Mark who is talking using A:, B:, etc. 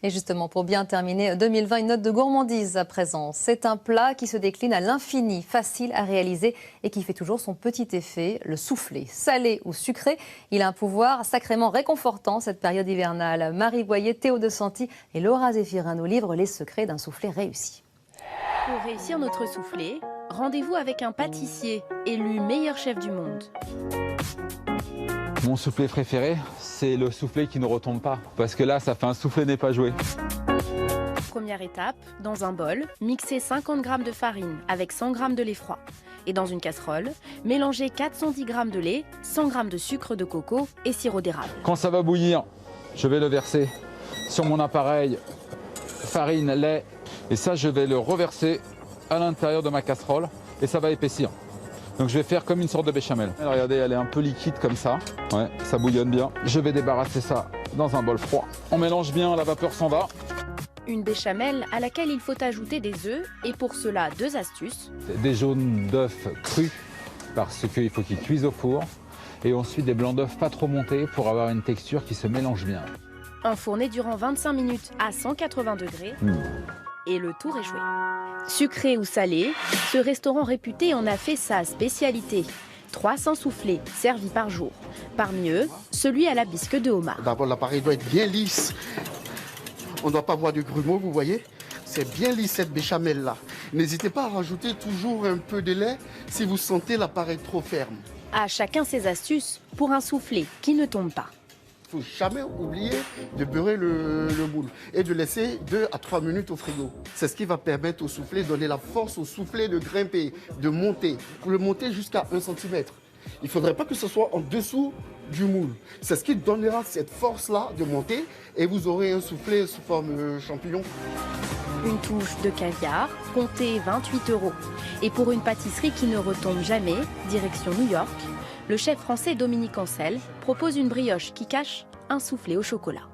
A: Et justement, pour bien terminer 2020, une note de gourmandise à présent. C'est un plat qui se décline à l'infini, facile à réaliser et qui fait toujours son petit effet, le soufflé. Salé ou sucré, il a un pouvoir sacrément réconfortant cette période hivernale. Marie Boyer, Théo de Santi et Laura Zéphirin nous livrent les secrets d'un soufflé réussi.
B: Pour réussir notre soufflé, rendez-vous avec un pâtissier élu meilleur chef du monde.
C: Mon soufflé préféré, c'est le soufflé qui ne retombe pas. Parce que là, ça fait un soufflé n'est pas joué.
B: Première étape, dans un bol, mixez 50 g de farine avec 100 g de lait froid. Et dans une casserole, mélangez 410 g de lait, 100 g de sucre de coco et sirop d'érable.
C: Quand ça va bouillir, je vais le verser sur mon appareil, farine, lait. Et ça, je vais le reverser à l'intérieur de ma casserole et ça va épaissir. Donc je vais faire comme une sorte de béchamel. Alors, regardez, elle est un peu liquide comme ça. Ouais, ça bouillonne bien. Je vais débarrasser ça dans un bol froid. On mélange bien, la vapeur s'en va.
B: Une béchamel à laquelle il faut ajouter des œufs et pour cela 2 astuces.
C: Des jaunes d'œufs crus parce qu'il faut qu'ils cuisent au four. Et ensuite des blancs d'œufs pas trop montés pour avoir une texture qui se mélange bien.
B: Enfourner durant 25 minutes à 180 degrés. Et le tour est joué. Sucré ou salé, ce restaurant réputé en a fait sa spécialité. 300 soufflés servis par jour. Parmi eux, celui à la bisque de homard.
D: D'abord, l'appareil doit être bien lisse. On ne doit pas voir de grumeaux, vous voyez. C'est bien lisse cette béchamel-là. N'hésitez pas à rajouter toujours un peu de lait si vous sentez l'appareil trop ferme.
B: À chacun ses astuces pour un soufflé qui ne tombe pas.
D: Il ne faut jamais oublier de beurrer le moule et de laisser 2 à 3 minutes au frigo. C'est ce qui va permettre au soufflé, donner la force au soufflé de grimper, de monter. Pour le monter jusqu'à 1 cm. Il ne faudrait pas que ce soit en dessous du moule. C'est ce qui donnera cette force-là de monter et vous aurez un soufflé sous forme champignon.
B: Une touche de caviar, comptez 28 €. Et pour une pâtisserie qui ne retombe jamais, direction New York, le chef français Dominique Ancel propose une brioche qui cache un soufflé au chocolat.